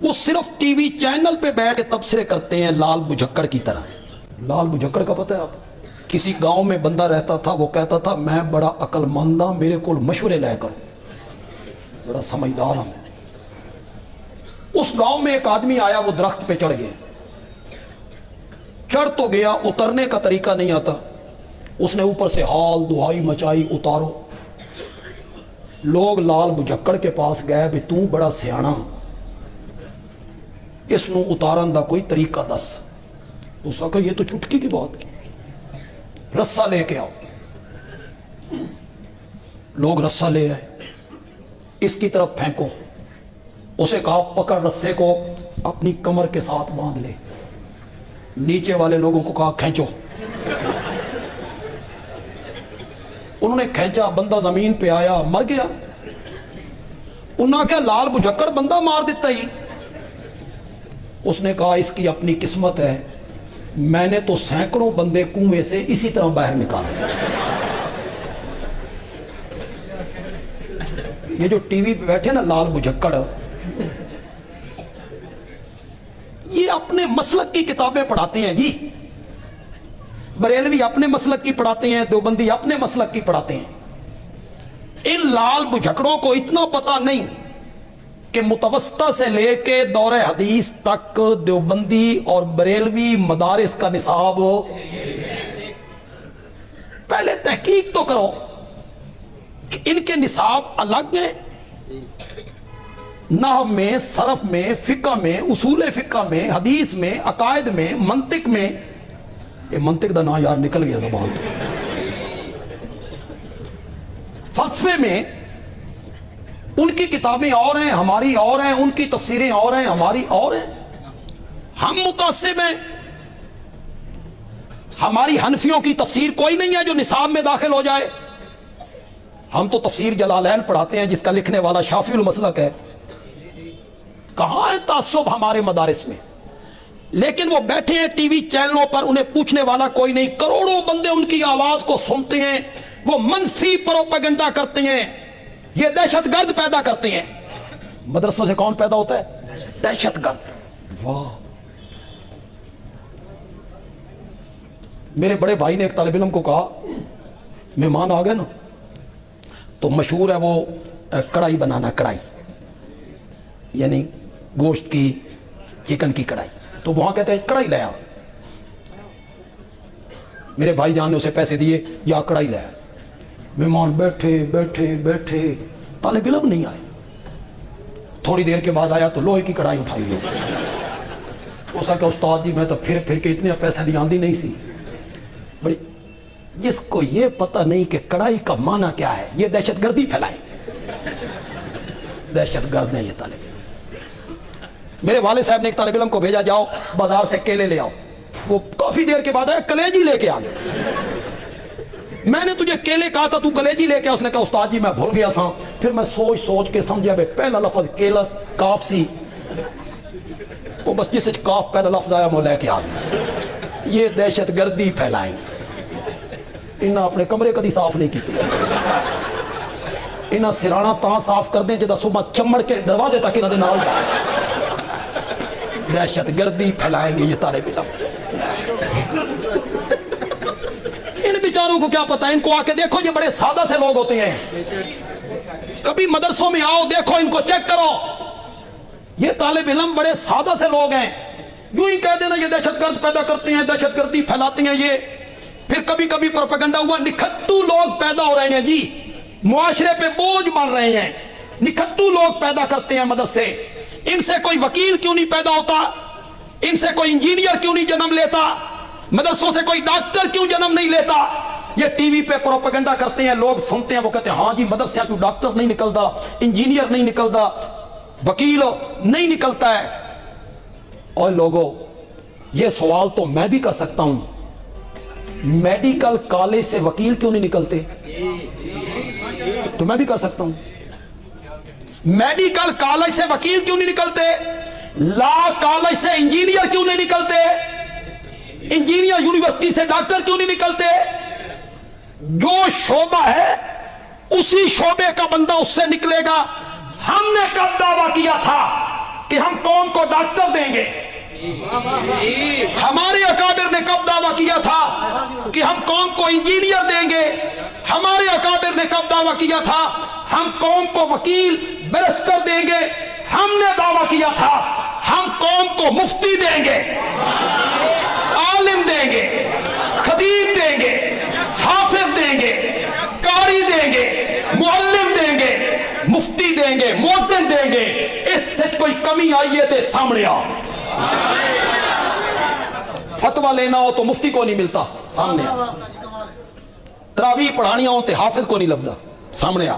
وہ صرف T V channel پہ بیٹھ کے تبصرے کرتے ہیں لال بجھکڑ کی طرح. لال بجھکڑ کا پتہ ہے آپ؟ کسی گاؤں میں بندہ رہتا تھا, وہ کہتا تھا میں بڑا عقل مند ہوں, میرے کو مشورے لے کرو, بڑا سمجھدار ہوں میں. اس گاؤں میں ایک آدمی آیا, وہ درخت پہ چڑھ گیا, چڑھ تو گیا, اترنے کا طریقہ نہیں آتا. اس نے اوپر سے حال دہائی مچائی, اتارو. لوگ لال بجھکڑ کے پاس گئے, بھی تو بڑا سیاਣਾ, اس نو اتارن دا کوئی طریقہ دس. اس نے کہا یہ تو چٹکی کی بات ہے, رسا لے کے آؤ. لوگ رسا لے آئے, اس کی طرف پھینکو. اسے کہا پکڑ رسے کو, اپنی کمر کے ساتھ باندھ لے. نیچے والے لوگوں کو کہا کھینچو. انہوں نے کھینچا, بندہ زمین پہ آیا, مر گیا. انہوں نے کہا لال بجھکڑ بندہ مار دیتا ہی. اس نے کہا اس کی اپنی قسمت ہے, میں نے تو سینکڑوں بندے کنویں سے اسی طرح باہر نکالے. یہ جو ٹی وی پہ بیٹھے نا لال بجھکڑ, یہ اپنے مسلک کی کتابیں پڑھاتے ہیں جی. بریلوی اپنے مسلک کی پڑھاتے ہیں, دیوبندی اپنے مسلک کی پڑھاتے ہیں. ان لال بجھکڑوں کو اتنا پتہ نہیں کہ متوسطہ سے لے کے دور حدیث تک دیوبندی اور بریلوی مدارس کا نصاب ہو. پہلے تحقیق تو کرو کہ ان کے نصاب الگ ہیں, نحو میں, صرف میں, فقہ میں, اصول فقہ میں, حدیث میں, عقائد میں, منطق میں. یہ منطق دا نا یار نکل گیا زبان سے. فلسفے میں ان کی کتابیں اور ہیں, ہماری اور ہیں, ان کی تفسیریں اور ہیں, ہماری اور ہیں. ہم متعصب ہیں. ہماری حنفیوں کی تفسیر کوئی نہیں ہے جو نصاب میں داخل ہو جائے. ہم تو تفسیر جلالین پڑھاتے ہیں جس کا لکھنے والا شافعی المسلک ہے. کہاں ہے تعصب ہمارے مدارس میں؟ لیکن وہ بیٹھے ہیں ٹی وی چینلوں پر, انہیں پوچھنے والا کوئی نہیں. کروڑوں بندے ان کی آواز کو سنتے ہیں, وہ منفی پروپیگنڈا کرتے ہیں, یہ دہشت گرد پیدا کرتے ہیں. مدرسوں سے کون پیدا ہوتا ہے؟ دہشت گرد. واہ. میرے بڑے بھائی نے ایک طالب علم کو کہا, مہمان آ گئے نا تو مشہور ہے وہ کڑھائی بنانا, کڑھائی یعنی گوشت کی, چکن کی کڑھائی. تو وہاں کہتے ہیں کڑھائی لے آ. میرے بھائی جان نے اسے پیسے دیے, یا کڑھائی لے آ. مہمان بیٹھے بیٹھے بیٹھے, طالب علم نہیں آئے. تھوڑی دیر کے بعد آیا تو لوہے کی کڑھائی اٹھائی لو. اس کا استاد جی میں تو پھر کے اتنے پیسے دی آندی نہیں سی. بڑی جس کو یہ پتہ نہیں کہ کڑھائی کا معنی کیا ہے, یہ دہشت گردی پھیلائے. دہشت گرد ہیں یہ طالب علم. میرے والد صاحب نے ایک طالب علم کو بھیجا, جاؤ بازار سے کیلے لے آؤ. وہ کافی دیر کے بعد آیا, کلیجی لے کے آ گیا. میں نے تجھے کیلے کہا تھا, تو کلیجی لے کے. اس نے کہا استاد جی میں بھول گیا سا. پھر میں سوچ سوچ کے سمجھا بے پہلا لفظ کیلا کاف سی, وہ بس جس کاف پہلا لفظ آیا وہ لے کے آ گیا. یہ دہشت گردی پھیلائیں. انہاں اپنے کمرے کدی صاف نہیں کیتے. انہاں سرانا تاں صاف کر دیں جدا صبح چمڑ کے دروازے تک انہاں دے نال جائے. دہشت گردی پھیلائیں گے یہ طالب علم. ان بیچاروں کو کیا پتا, ان کو آ کے دیکھو, یہ بڑے سادہ سے لوگ ہوتے ہیں. کبھی مدرسوں میں آؤ, دیکھو ان کو, چیک کرو. یہ طالب علم بڑے سادہ سے لوگ ہیں. یوں ہی کہہ دینا یہ دہشت گرد پیدا کرتے ہیں, دہشت گردی پھیلاتے ہیں یہ. پھر کبھی کبھی پروپیگنڈا ہوا, نکھٹو لوگ پیدا ہو رہے ہیں جی, معاشرے پہ بوجھ بن رہے ہیں. نکھٹو لوگ پیدا کرتے ہیں مدرسے. ان سے کوئی وکیل کیوں نہیں پیدا ہوتا, ان سے کوئی انجینئر کیوں نہیں جنم لیتا, مدرسوں سے کوئی ڈاکٹر کیوں جنم نہیں لیتا. یہ ٹی وی پہ پروپیگنڈا کرتے ہیں, لوگ سنتے ہیں, وہ کہتے ہیں ہاں جی مدرسے کیوں ڈاکٹر نہیں نکلتا, انجینئر نہیں نکلتا, وکیل نہیں نکلتا ہے. اور لوگوں, یہ سوال تو میں بھی کر سکتا ہوں, میڈیکل کالج سے وکیل کیوں نہیں نکلتے؟ تو میں بھی کر سکتا ہوں. میڈیکل کالج سے وکیل کیوں نہیں نکلتے؟ لا کالج سے انجینئر کیوں نہیں نکلتے؟ انجینئر یونیورسٹی سے ڈاکٹر کیوں نہیں نکلتے؟ جو شعبہ ہے اسی شعبے کا بندہ اس سے نکلے گا. ہم نے کب دعویٰ کیا تھا کہ ہم قوم کو ڈاکٹر دیں گے. ہمارے اکابر نے کب دعویٰ کیا تھا کہ ہم قوم کو انجینئر دیں گے؟ ہمارے اکابر نے کب دعویٰ کیا تھا ہم قوم کو وکیل بیرسٹر دیں گے؟ ہم نے دعویٰ کیا تھا ہم قوم کو مفتی دیں گے، عالم دیں گے، خطیب دیں گے، حافظ دیں گے، قاری دیں گے، معلم دیں گے، مفتی دیں گے، مؤذن دیں گے. اس سے کوئی کمی آئی ہے تو سامنے آؤ. فتویٰ لینا ہو تو مفتی کو نہیں ملتا، سامنے آ. تراویح پڑھانی ہو تو حافظ کو نہیں لگتا، سامنے آ.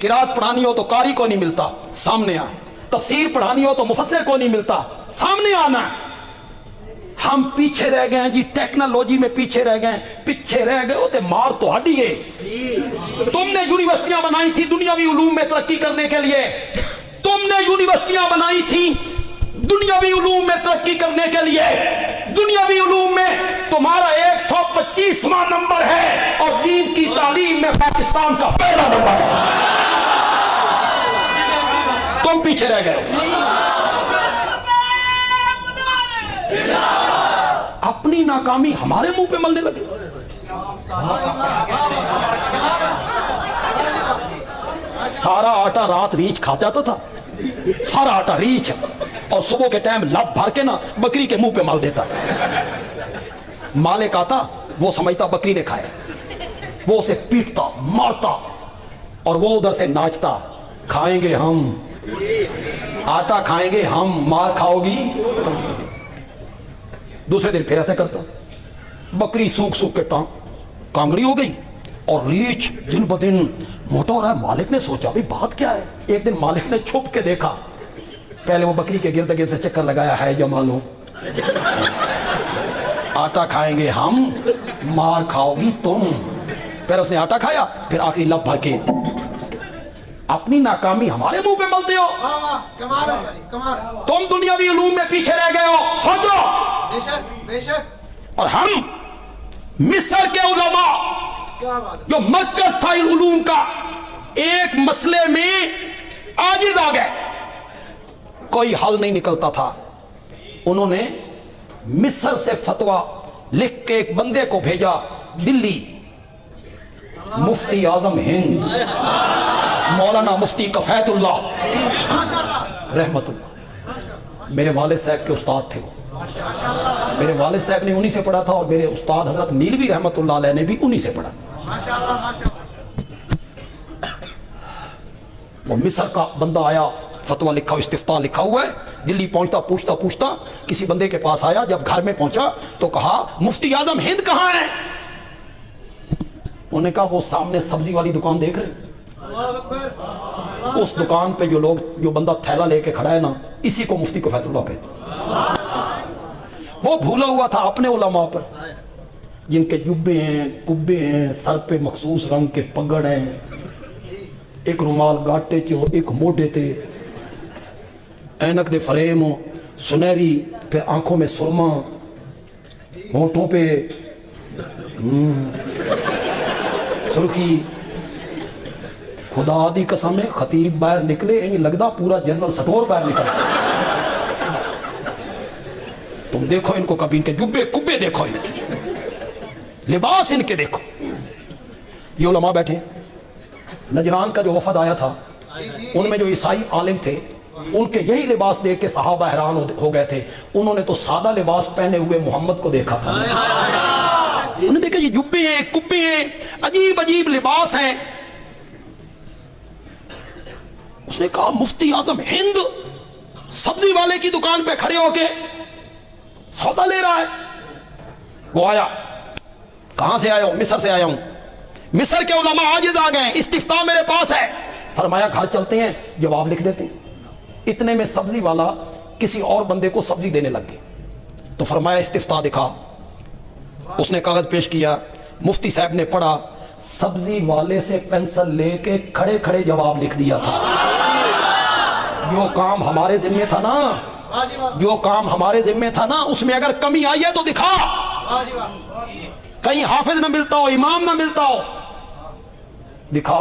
قرات پڑھانی ہو تو قاری کو نہیں ملتا، سامنے آ. تفسیر پڑھانی ہو تو مفسر کو نہیں ملتا، سامنے آنا. ہم پیچھے رہ گئے ہیں جی، ٹیکنالوجی میں پیچھے رہ گئے. پیچھے رہ گئے ہو تو مار تو ہڈی ہے. تم نے یونیورسٹیاں بنائی تھی دنیاوی علوم میں ترقی کرنے کے لیے. تم نے یونیورسٹیاں بنائی تھی دنیاوی علوم میں ترقی کرنے کے لیے. دنیاوی علوم میں تمہارا 125واں نمبر ہے اور دین کی تعلیم میں پاکستان کا پہلا نمبر ہے. تم پیچھے رہ گئے. اپنی ناکامی ہمارے منہ پہ ملنے لگے. سارا آٹا رات ریچھ کھا جاتا تھا، سارا آٹا ریچھ، اور صبح کے ٹائم لب بھر کے نا بکری کے منہ پہ مال دیتا تھا. مالک آتا، وہ سمجھتا بکری نے کھایا، وہ اسے پیٹتا مارتا اور وہ ادھر سے ناچتا، کھائیں گے ہم، آٹا کھائیں گے ہم، مار کھاؤ گی. دوسرے دن پھر ایسے کرتا، بکری سوکھ سوکھ کے کانگڑی ہو گئی اور ریچھ دن بدن موٹا ہو رہا ہے. مالک نے سوچا بھی بات کیا ہے. ایک دن مالک نے چھپ کے دیکھا، پہلے وہ بکری کے گرد گرد سے چکر لگایا ہے جو معلوم، آٹا کھائیں گے ہم، مار کھاؤ گی تم. پھر اس نے آٹا کھایا، پھر آخری لب بھر کے. اپنی ناکامی ہمارے منہ پہ ملتے ہو. تم دنیاوی علوم میں پیچھے رہ گئے ہو، سوچو. اور ہم مصر کے علماء جو مرکز تھا علوم کا، ایک مسئلے میں عاجز آ گئے، کوئی حل نہیں نکلتا تھا. انہوں نے مصر سے فتویٰ لکھ کے ایک بندے کو بھیجا دلی، مفتی اعظم ہند مولانا مفتی کفایت اللہ رحمت اللہ. میرے والد صاحب کے استاد تھے. میرے والد صاحب نے انہی سے پڑھا تھا اور میرے استاد حضرت نیلوی رحمت اللہ علیہ نے بھی انہی سے پڑھا. وہ مصر کا بندہ آیا، فتویٰ لکھا، استفتاء لکھا ہوا ہے. دلی پہنچتا پوچھتا کسی بندے کے پاس آیا. جب گھر میں پہنچا تو کہا مفتی اعظم ہند کہاں ہے؟ انہوں نے کہا وہ سامنے سبزی والی دکان دیکھ رہے، اس دکان پہ جو بندہ تھیلا لے کے کھڑا ہے نا، اسی کو مفتی کفایت اللہ کہتے. وہ بھولا ہوا تھا اپنے علماء پر، جن کے جبے ہیں، کبے ہیں، سر پہ مخصوص رنگ کے پگڑ ہیں، ایک رومال گاٹے چو، ایک موٹے تے، اینک دے فریم سنہری، پھر آنکھوں میں سرما، ہونٹوں پہ سرخی. خدا دی قسم ہے خطیب باہر نکلے یہ لگتا پورا جنرل سٹور باہر نکلا. تم دیکھو ان کو کبھی، ان کے جبے کبے دیکھو، ان کے لباس ان کے دیکھو. یہ علماء بیٹھے. نجران کا جو وفد آیا تھا ان میں جو عیسائی عالم تھے، ان کے یہی لباس دیکھ کے صحابہ حیران ہو گئے تھے. انہوں نے تو سادہ لباس پہنے ہوئے محمد کو دیکھا تھا. انہوں نے دیکھا یہ جبے ہیں، کبے ہیں، عجیب عجیب لباس ہیں. اس نے کہا مفتی اعظم ہند سبزی والے کی دکان پہ کھڑے ہو کے سودا لے رہا ہے. وہ آیا، کہاں سے آیا ہوں؟ مصر سے آیا ہوں. مصر کے علماء عاجز آ گئے، استفتاء میرے پاس ہے. فرمایا گھر چلتے ہیں، جواب لکھ دیتے ہیں. اتنے میں سبزی والا کسی اور بندے کو سبزی دینے لگ گئے. تو فرمایا استفتاء دکھا. اس نے کاغذ پیش کیا، مفتی صاحب نے پڑھا. سبزی والے سے پینسل لے کے کھڑے کھڑے جواب لکھ دیا تھا. جو کام ہمارے ذمہ تھا نا، جو کام ہمارے ذمہ تھا نا، اس میں اگر کمی آئی ہے تو دکھا. کہیں حافظ نہ ملتا ہو، امام نہ ملتا ہو، دکھا.